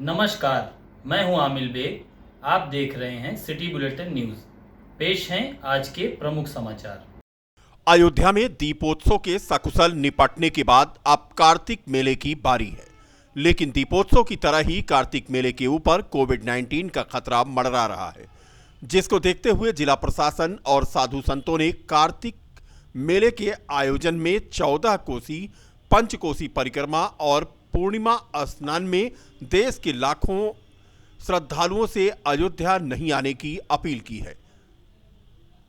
नमस्कार, मैं हूं आमिल बेग। आप देख रहे हैं सिटी बुलेटिन न्यूज़। पेश हैं आज के प्रमुख समाचार। अयोध्या में दीपोत्सव के सकुशल निपटने के बाद अब कार्तिक मेले की बारी है। लेकिन दीपोत्सव की तरह ही कार्तिक मेले के ऊपर कोविड-19 का खतरा मंडरा रहा है, जिसको देखते हुए जिला प्रशासन और साधु संतों ने कार्तिक मेले के आयोजन में 14 कोसी, पंचकोसी परिक्रमा और पूर्णिमा स्नान में देश के लाखों श्रद्धालुओं से अयोध्या नहीं आने की अपील की है।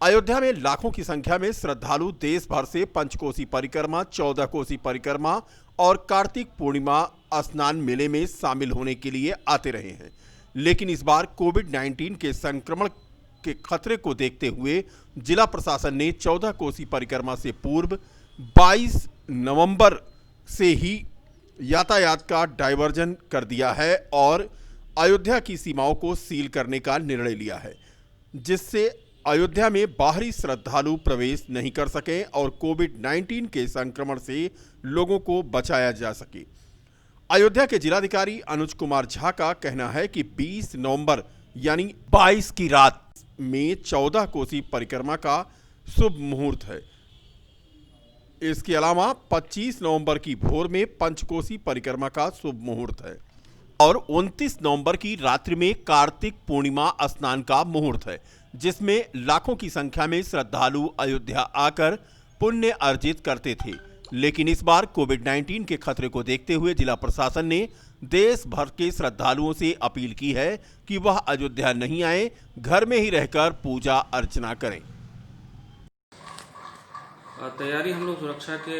अयोध्या में लाखों की संख्या में श्रद्धालु देश भर से पंचकोसी परिक्रमा, 14 कोसी परिक्रमा और कार्तिक पूर्णिमा स्नान मेले में शामिल होने के लिए आते रहे हैं। लेकिन इस बार कोविड-19 के संक्रमण के खतरे को देखते हुए जिला प्रशासन ने 14 कोसी परिक्रमा से पूर्व 22 नवंबर से ही यातायात का डायवर्जन कर दिया है और अयोध्या की सीमाओं को सील करने का निर्णय लिया है, जिससे अयोध्या में बाहरी श्रद्धालु प्रवेश नहीं कर सके और कोविड-19 के संक्रमण से लोगों को बचाया जा सके। अयोध्या के जिलाधिकारी अनुज कुमार झा का कहना है कि 20 नवंबर यानी 22 की रात में 14 कोसी परिक्रमा का शुभ मुहूर्त है। इसके अलावा 25 नवंबर की भोर में पंचकोसी परिक्रमा का शुभ मुहूर्त है और 29 नवंबर की रात्रि में कार्तिक पूर्णिमा स्नान का मुहूर्त है, जिसमें लाखों की संख्या में श्रद्धालु अयोध्या आकर पुण्य अर्जित करते थे। लेकिन इस बार कोविड-19 के खतरे को देखते हुए जिला प्रशासन ने देश भर के श्रद्धालुओं से अपील की है कि वह अयोध्या नहीं आए, घर में ही रहकर पूजा अर्चना करें। तैयारी हम लोग सुरक्षा के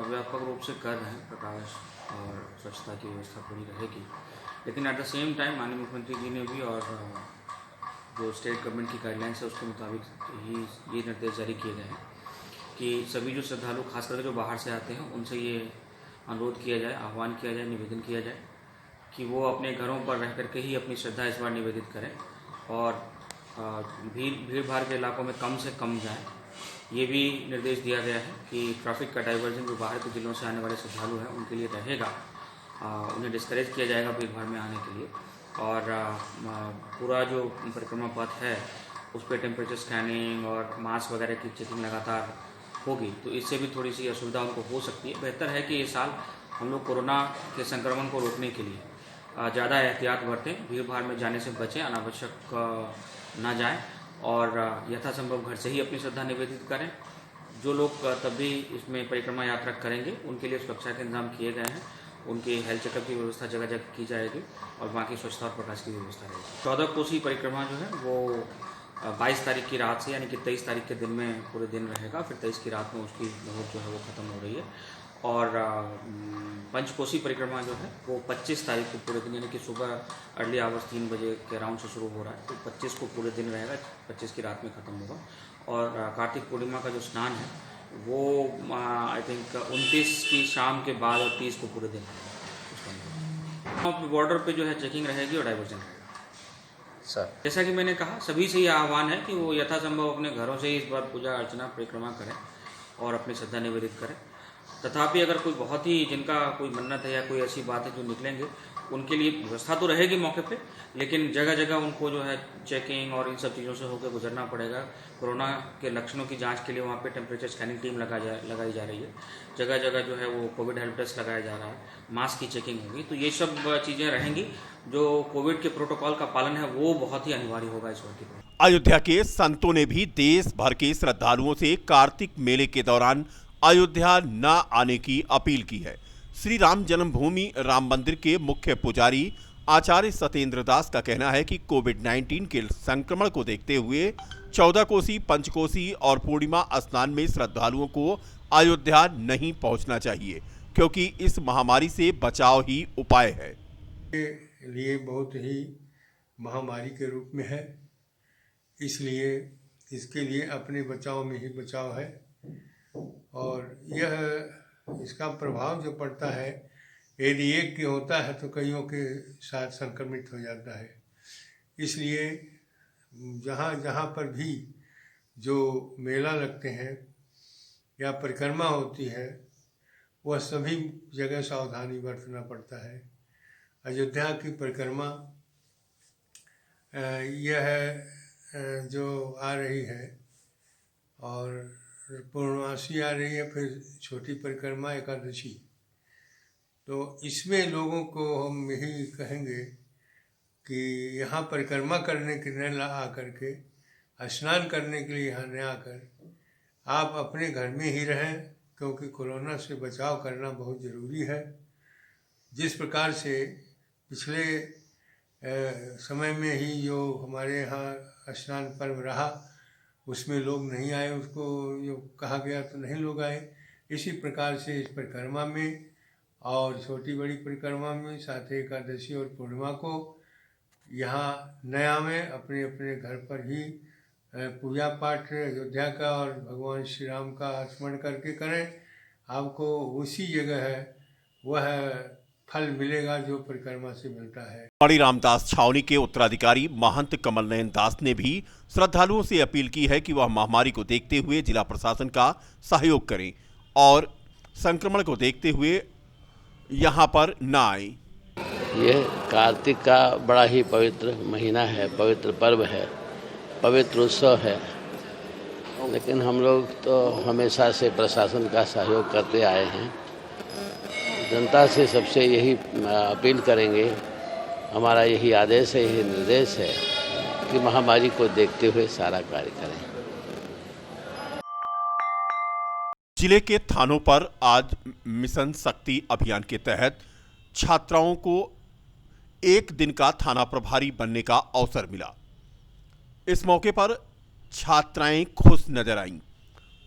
व्यापक रूप से कर रहे हैं। प्रकाश और स्वच्छता की व्यवस्था पूरी रहेगी, लेकिन एट द सेम टाइम माननीय मुख्यमंत्री जी ने भी और जो स्टेट गवर्नमेंट की गाइडलाइंस है उसके मुताबिक ही ये निर्देश जारी किए गए हैं कि सभी जो श्रद्धालु खासकर जो बाहर से आते हैं उनसे ये अनुरोध किया जाए, आह्वान किया जाए, निवेदन किया जाए कि वो अपने घरों पर रह करके ही अपनी श्रद्धा इस बार निवेदित करें और भीड़ भाड़ के इलाकों में कम से कम जाएं। ये भी निर्देश दिया गया है कि ट्रैफिक का डाइवर्जन जो बाहर के जिलों से आने वाले श्रद्धालु हैं उनके लिए रहेगा, उन्हें डिस्करेज किया जाएगा भीड़ भाड़ में आने के लिए। और पूरा जो परिक्रमा पथ है उस पर टेम्परेचर स्कैनिंग और मास्क वगैरह की चेकिंग लगातार होगी, तो इससे भी थोड़ी सी असुविधा उनको हो सकती है। बेहतर है कि इस साल हम लोग कोरोना के संक्रमण को रोकने के लिए ज़्यादा एहतियात बरतें, भीड़ भाड़ में जाने से बचें, अनावश्यक ना जाएं और यथासंभव घर से ही अपनी श्रद्धा निवेदित करें। जो लोग तब भी इसमें परिक्रमा यात्रा करेंगे उनके लिए सुरक्षा के इंतजाम किए गए हैं, उनके हेल्थ चेकअप की व्यवस्था जगह जगह की जाएगी और बाकी स्वच्छता और प्रकाश की व्यवस्था रहेगी। 14 कोसी परिक्रमा जो है वो 22 तारीख की रात से यानी कि 23 तारीख के दिन में पूरे दिन रहेगा, फिर 23 की रात में उसकी मुहूर्त जो है वो ख़त्म हो रही है। और पंचकोसी परिक्रमा जो है वो 25 तारीख को पूरे दिन यानी कि सुबह अर्ली आवर्स 3 बजे के अराउंड से शुरू हो रहा है, तो 25 को पूरे दिन रहेगा, 25 की रात में ख़त्म होगा। और कार्तिक पूर्णिमा का जो स्नान है वो आई थिंक 29 की शाम के बाद और 30 को पूरे दिन उसका बॉर्डर पे जो है चेकिंग रहेगी और डाइवर्जन रहेगा। सर, जैसा कि मैंने कहा, सभी से ये आह्वान है कि वो यथासंभव अपने घरों से ही इस बार पूजा अर्चना परिक्रमा करें और अपनी श्रद्धा निवेदित करें। तथापि अगर कोई बहुत ही जिनका कोई मन्नत है या कोई ऐसी बात है जो निकलेंगे, उनके लिए व्यवस्था तो रहेगी मौके पे, लेकिन जगह जगह उनको जो है चेकिंग और इन सब चीज़ों से होकर गुजरना पड़ेगा। कोरोना के लक्षणों की जांच के लिए वहाँ पे टेम्परेचर स्कैनिंग टीम लगाई जा रही है, जगह जगह जो है वो कोविड हेल्प डेस्क लगाया जा रहा है, मास्क की चेकिंग होगी। तो ये सब चीज़ें रहेंगी। जो कोविड के प्रोटोकॉल का पालन है वो बहुत ही अनिवार्य होगा इस बार की। अयोध्या के संतों ने भी देश भर के श्रद्धालुओं से कार्तिक मेले के दौरान अयोध्या न आने की अपील की है। श्री राम जन्मभूमि राम मंदिर के मुख्य पुजारी आचार्य सत्येंद्र दास का कहना है कि कोविड-19 के संक्रमण को देखते हुए 14 कोसी, पंचकोसी और पूर्णिमा स्नान में श्रद्धालुओं को अयोध्या नहीं पहुंचना चाहिए, क्योंकि इस महामारी से बचाव ही उपाय है। के लिए बहुत ही महामारी के रूप में है, इसलिए इसके लिए अपने बचाव में ही बचाव है। और यह इसका प्रभाव जो पड़ता है, यदि एक के होता है तो कईयों के साथ संक्रमित हो जाता है। इसलिए जहाँ जहाँ पर भी जो मेला लगते हैं या परिक्रमा होती है, वह सभी जगह सावधानी बरतना पड़ता है। अयोध्या की परिक्रमा यह जो आ रही है और पूर्णमासी आ रही है, फिर छोटी परिक्रमा एकादशी, तो इसमें लोगों को हम यही कहेंगे कि यहाँ परिक्रमा करने के न आकर के, स्नान करने के लिए यहाँ न आकर आप अपने घर में ही रहें, क्योंकि कोरोना से बचाव करना बहुत ज़रूरी है। जिस प्रकार से पिछले समय में ही जो हमारे यहाँ स्नान पर्व रहा उसमें लोग नहीं आए, उसको जो कहा गया तो नहीं लोग आए, इसी प्रकार से इस परिक्रमा में और छोटी बड़ी परिक्रमा में, साथ ही एकादशी और पूर्णिमा को यहाँ नया में अपने अपने घर पर ही पूजा पाठ अयोध्या का और भगवान श्री राम का स्मरण करके करें। आपको उसी जगह है वह फल मिलेगा जो परिक्रमा से मिलता है। मणि रामदास छावनी के उत्तराधिकारी महंत कमल नयन दास ने भी श्रद्धालुओं से अपील की है कि वह महामारी को देखते हुए जिला प्रशासन का सहयोग करें और संक्रमण को देखते हुए यहां पर न आए। यह कार्तिक का बड़ा ही पवित्र महीना है, पवित्र पर्व है, पवित्र उत्सव है, लेकिन हम लोग तो हमेशा से प्रशासन का सहयोग करते आए हैं। जनता से सबसे यही अपील करेंगे, हमारा यही आदेश है, यही निर्देश है कि महामारी को देखते हुए सारा कार्य करें। जिले के थानों पर आज मिशन शक्ति अभियान के तहत छात्राओं को एक दिन का थाना प्रभारी बनने का अवसर मिला। इस मौके पर छात्राएं खुश नजर आईं।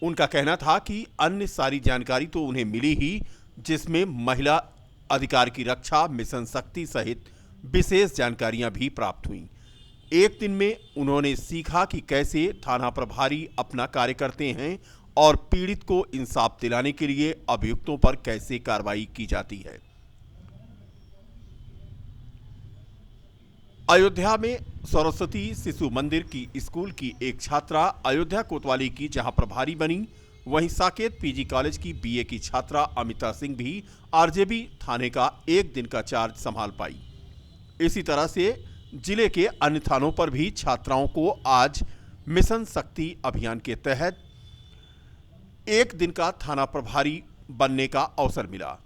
उनका कहना था कि अन्य सारी जानकारी तो उन्हें मिली ही, जिसमें महिला अधिकार की रक्षा, मिशन शक्ति सहित विशेष जानकारियां भी प्राप्त हुईं। एक दिन में उन्होंने सीखा कि कैसे थाना प्रभारी अपना कार्य करते हैं और पीड़ित को इंसाफ दिलाने के लिए अभियुक्तों पर कैसे कार्रवाई की जाती है। अयोध्या में सरस्वती शिशु मंदिर की स्कूल की एक छात्रा अयोध्या कोतवाली की जहां प्रभारी बनी, वहीं साकेत पीजी कॉलेज की बीए की छात्रा अमिता सिंह भी आरजेबी थाने का एक दिन का चार्ज संभाल पाई। इसी तरह से जिले के अन्य थानों पर भी छात्राओं को आज मिशन शक्ति अभियान के तहत एक दिन का थाना प्रभारी बनने का अवसर मिला।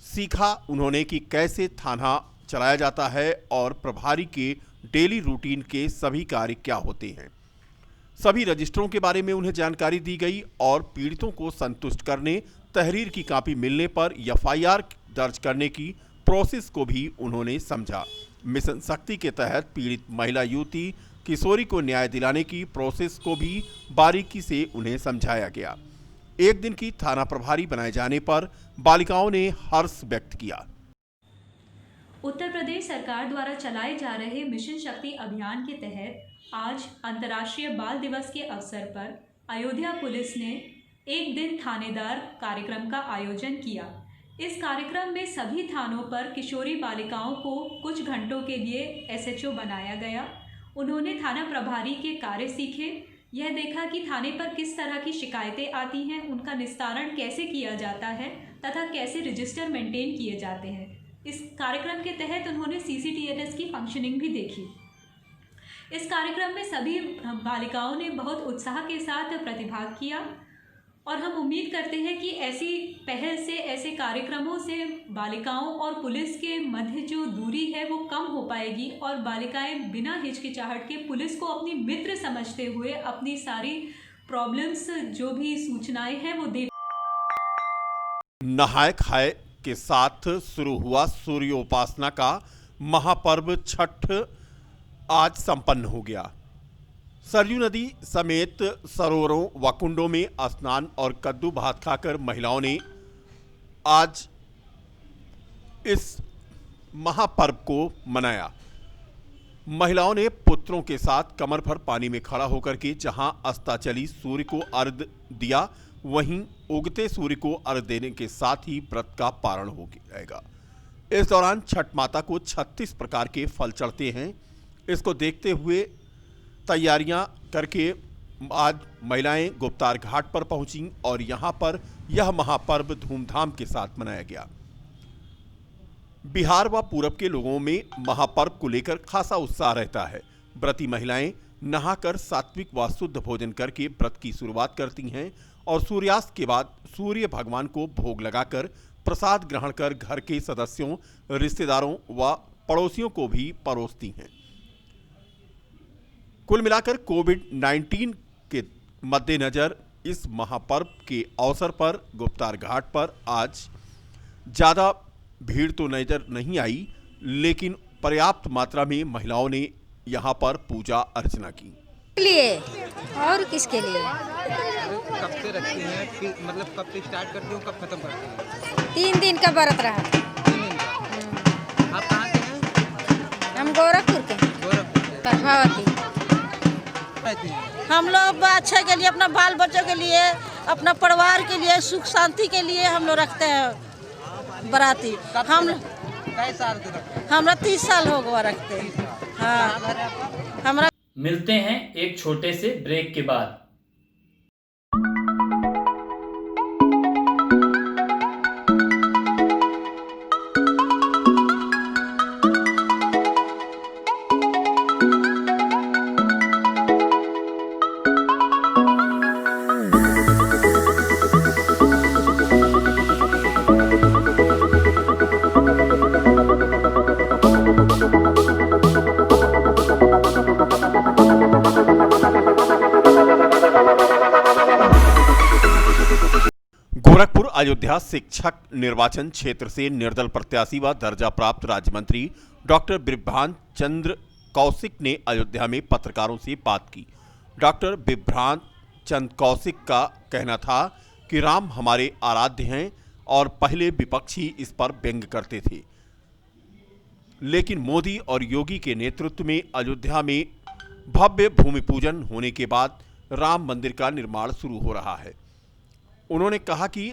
सीखा उन्होंने कि कैसे थाना चलाया जाता है और प्रभारी के डेली रूटीन के सभी कार्य क्या होते हैं। सभी रजिस्टरों के बारे में उन्हें जानकारी दी गई और पीड़ितों को संतुष्ट करने, तहरीर की कॉपी मिलने पर एफआईआर दर्ज करने की प्रोसेस को भी उन्होंने समझा। मिशन शक्ति के तहत पीड़ित महिला युवती किशोरी को न्याय दिलाने की प्रोसेस को भी बारीकी से उन्हें समझाया गया। एक दिन की थाना प्रभारी बनाए जाने पर बालिकाओं ने हर्ष व्यक्त किया। उत्तर प्रदेश सरकार द्वारा चलाए जा रहे मिशन शक्ति अभियान के तहत आज अंतर्राष्ट्रीय बाल दिवस के अवसर पर अयोध्या पुलिस ने एक दिन थानेदार कार्यक्रम का आयोजन किया। इस कार्यक्रम में सभी थानों पर किशोरी बालिकाओं को कुछ घंटों के लिए एसएचओ बनाया गया। उन्होंने थाना प्रभारी के कार्य सीखे, यह देखा कि थाने पर किस तरह की शिकायतें आती हैं, उनका निस्तारण कैसे किया जाता है तथा कैसे रजिस्टर मेंटेन किए जाते हैं। इस कार्यक्रम के तहत उन्होंने सीसीटीएनएस की फंक्शनिंग भी देखी। इस कार्यक्रम में सभी बालिकाओं ने बहुत उत्साह के साथ प्रतिभाग किया और हम उम्मीद करते हैं कि ऐसी पहल से, ऐसे कार्यक्रमों से बालिकाओं और पुलिस के मध्य जो दूरी है वो कम हो पाएगी और बालिकाएं बिना हिचकिचाहट के पुलिस को अपनी मित्र समझते हुए अपनी सारी प्रॉब्लम्स, जो भी सूचनाएं हैं वो दे। नहाय खाए के साथ शुरू हुआ सूर्योपासना का महापर्व छठ आज संपन्न हो गया। सरयू नदी समेत सरोवरों व कुंडों में स्नान और कद्दू भात खाकर महिलाओं ने आज इस महापर्व को मनाया। महिलाओं ने पुत्रों के साथ कमर भर पानी में खड़ा होकर के जहां अस्ताचली सूर्य को अर्घ्य दिया, वहीं उगते सूर्य को अर्घ्य देने के साथ ही व्रत का पारण हो जाएगा। इस दौरान छठ माता को 36 प्रकार के फल चढ़ते हैं। इसको देखते हुए तैयारियां करके आज महिलाएं गुप्तार घाट पर पहुंची और यहां पर यह महापर्व धूमधाम के साथ मनाया गया। बिहार व पूरब के लोगों में महापर्व को लेकर खासा उत्साह रहता है। व्रती महिलाएं नहाकर सात्विक व शुद्ध भोजन करके व्रत की शुरुआत करती हैं और सूर्यास्त के बाद सूर्य भगवान को भोग लगाकर प्रसाद ग्रहण कर घर के सदस्यों, रिश्तेदारों व पड़ोसियों को भी परोसती हैं। कुल मिलाकर कोविड-19 के मद्देनजर इस महापर्व के अवसर पर गुप्तार घाट पर आज ज़्यादा भीड़ तो नजर नहीं आई, लेकिन पर्याप्त मात्रा में महिलाओं ने यहाँ पर पूजा अर्चना की। लिए और किसके लिए? कब से रखती हैं मतलब कब से स्टार्ट करती हूँ, कब खत्म करती हैं? 3 दिन का व्रत रहा। 3 दिन का। आप कहाँ के हैं? हम गोरखपुर के। गोरखपुर के। प्रभावती। रहती हैं? हम लोग अच्छे के लिए, अपना बाल बच्चों के लिए, अपना परिवार के लिए, सुख शांति के लिए हम लोग रखते हैं बराती। हम कई साल से रखते हैं? हमरा 30 साल हो गया रखते हैं। हाँ, हमरा मिलते हैं एक छोटे से ब्रेक के बाद। गोरखपुर अयोध्या शिक्षक निर्वाचन क्षेत्र से निर्दल प्रत्याशी व दर्जा प्राप्त राज्य मंत्री डॉक्टर बिभ्रांत चंद्र कौशिक ने अयोध्या में पत्रकारों से बात की। डॉक्टर बिभ्रांत चंद्र कौशिक का कहना था कि राम हमारे आराध्य हैं और पहले विपक्षी इस पर व्यंग करते थे, लेकिन मोदी और योगी के नेतृत्व में अयोध्या में भव्य भूमि पूजन होने के बाद राम मंदिर का निर्माण शुरू हो रहा है। उन्होंने कहा कि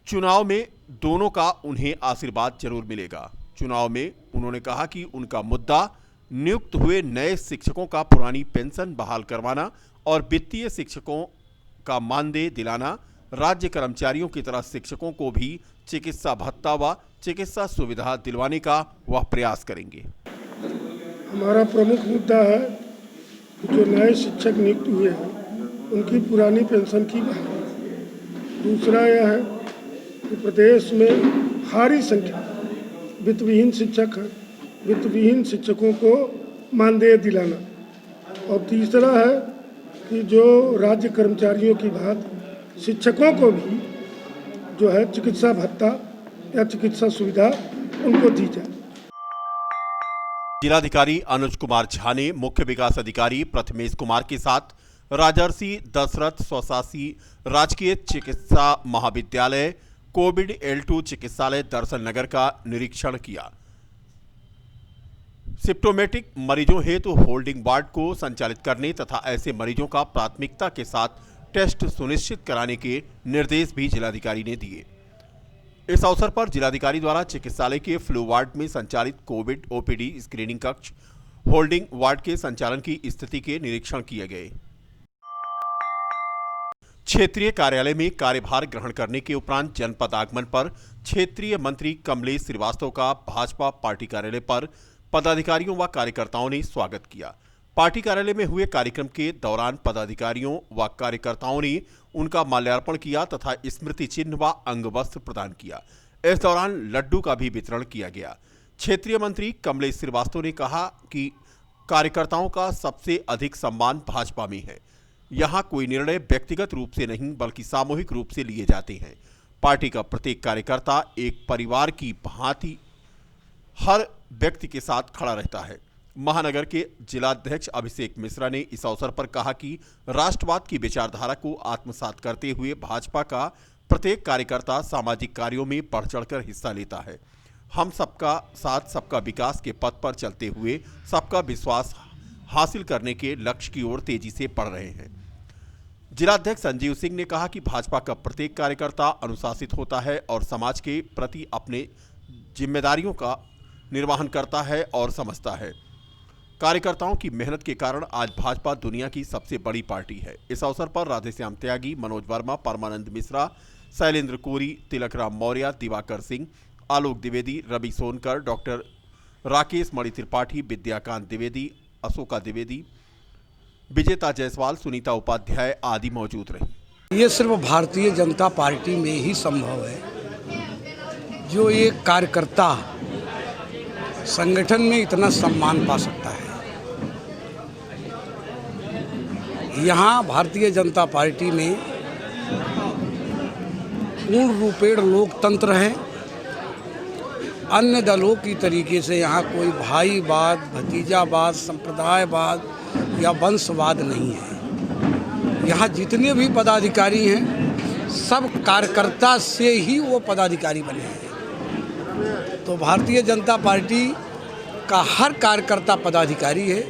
चुनाव में दोनों का उन्हें आशीर्वाद जरूर मिलेगा। चुनाव में उन्होंने कहा कि उनका मुद्दा नियुक्त हुए नए शिक्षकों का पुरानी पेंशन बहाल करवाना और वित्तीय शिक्षकों का मानदेय दिलाना, राज्य कर्मचारियों की तरह शिक्षकों को भी चिकित्सा भत्ता व चिकित्सा सुविधा दिलवाने का वह प्रयास करेंगे। हमारा प्रमुख मुद्दा है कि जो नए शिक्षक नियुक्त हुए हैं उनकी पुरानी पेंशन की बहाली। दूसरा यह है कि प्रदेश में भारी संख्या वित्तविहीन शिक्षक हैं, वित्तविहीन शिक्षकों को मानदेय दिलाना। और तीसरा है कि जो राज्य कर्मचारियों की बात, शिक्षकों को भी जो है चिकित्सा भत्ता या चिकित्सा सुविधा उनको दी जाए। जिलाधिकारी अनुज कुमार झा ने मुख्य विकास अधिकारी प्रथमेश कुमार के साथ राजर्षि दशरथ स्वशासी राजकीय चिकित्सा महाविद्यालय कोविड L2 चिकित्सालय दर्शन नगर का निरीक्षण किया। सिम्प्टोमेटिक मरीजों हेतु होल्डिंग वार्ड को संचालित करने तथा ऐसे मरीजों का प्राथमिकता के साथ टेस्ट सुनिश्चित कराने के निर्देश भी जिलाधिकारी ने दिए। इस अवसर पर जिलाधिकारी द्वारा चिकित्सालय के फ्लू वार्ड में संचालित कोविड OPD स्क्रीनिंग कक्ष, होल्डिंग वार्ड के संचालन की स्थिति के निरीक्षण किए गए। क्षेत्रीय कार्यालय में कार्यभार ग्रहण करने के उपरांत जनपद आगमन पर क्षेत्रीय मंत्री कमलेश श्रीवास्तव का भाजपा पार्टी कार्यालय पर पदाधिकारियों व कार्यकर्ताओं ने स्वागत किया। पार्टी कार्यालय में हुए कार्यक्रम के दौरान पदाधिकारियों व कार्यकर्ताओं ने उनका माल्यार्पण किया तथा स्मृति चिन्ह व अंग वस्त्र प्रदान किया। इस दौरान लड्डू का भी वितरण किया गया। क्षेत्रीय मंत्री कमलेश श्रीवास्तव ने कहा कि कार्यकर्ताओं का सबसे अधिक सम्मान भाजपा में है। यहाँ कोई निर्णय व्यक्तिगत रूप से नहीं बल्कि सामूहिक रूप से लिए जाते हैं। पार्टी का प्रत्येक कार्यकर्ता एक परिवार की भांति हर व्यक्ति के साथ खड़ा रहता है। महानगर के जिलाध्यक्ष अभिषेक मिश्रा ने इस अवसर पर कहा कि राष्ट्रवाद की विचारधारा को आत्मसात करते हुए भाजपा का प्रत्येक कार्यकर्ता सामाजिक कार्यों में बढ़ चढ़कर हिस्सा लेता है। हम सबका साथ सबका विकास के पथ पर चलते हुए सबका विश्वास हासिल करने के लक्ष्य की ओर तेजी से बढ़ रहे हैं। जिलाध्यक्ष संजीव सिंह ने कहा कि भाजपा का प्रत्येक कार्यकर्ता अनुशासित होता है और समाज के प्रति अपने जिम्मेदारियों का निर्वहन करता है और समझता है। कार्यकर्ताओं की मेहनत के कारण आज भाजपा दुनिया की सबसे बड़ी पार्टी है। इस अवसर पर राधेश्याम त्यागी, मनोज वर्मा, परमानंद मिश्रा, शैलेंद्र कोरी, तिलक राम मौर्य, दिवाकर सिंह, आलोक द्विवेदी, रवि सोनकर, डॉक्टर राकेश मणि त्रिपाठी, विद्याकांत द्विवेदी, अशोका द्विवेदी, विजेता जायसवाल, सुनीता उपाध्याय आदि मौजूद रहे। ये सिर्फ भारतीय जनता पार्टी में ही संभव है जो एक कार्यकर्ता संगठन में इतना सम्मान पा सकता है। यहाँ भारतीय जनता पार्टी में पूर्ण रूपेण लोकतंत्र है। अन्य दलों की तरीके से यहाँ कोई भाईवाद, भतीजावाद, संप्रदायवाद या वंशवाद नहीं है। यहाँ जितने भी पदाधिकारी हैं सब कार्यकर्ता से ही वो पदाधिकारी बने हैं। तो भारतीय जनता पार्टी का हर कार्यकर्ता पदाधिकारी है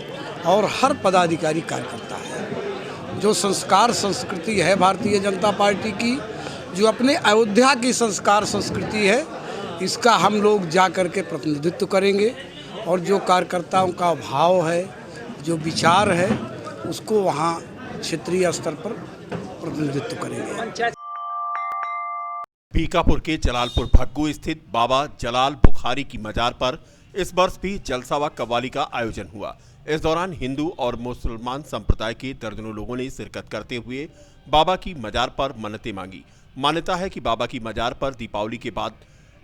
और हर पदाधिकारी कार्यकर्ता है। जो संस्कार संस्कृति है भारतीय जनता पार्टी की, जो अपने अयोध्या की संस्कार संस्कृति है, इसका हम लोग जा कर के प्रतिनिधित्व करेंगे और जो कार्यकर्ताओं का भाव है, जो विचार है, उसको वहाँ क्षेत्रीय स्तर पर प्रतिनिधित्व करेंगे। बीकापुर के जलालपुर भग्गू स्थित बाबा जलाल बुखारी की मजार पर इस वर्ष भी जलसा व कव्वाली का आयोजन हुआ। इस दौरान हिंदू और मुसलमान संप्रदाय के दर्जनों लोगों ने शिरकत करते हुए बाबा की मजार पर मन्नतें मांगी। मान्यता है कि बाबा की मजार पर दीपावली के बाद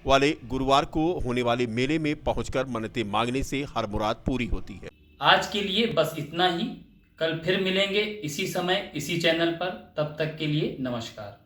वाले गुरुवार को होने वाले मेले में पहुंचकर मन्नतें मांगने से हर मुराद पूरी होती है। आज के लिए बस इतना ही। कल फिर मिलेंगे इसी समय इसी चैनल पर। तब तक के लिए नमस्कार।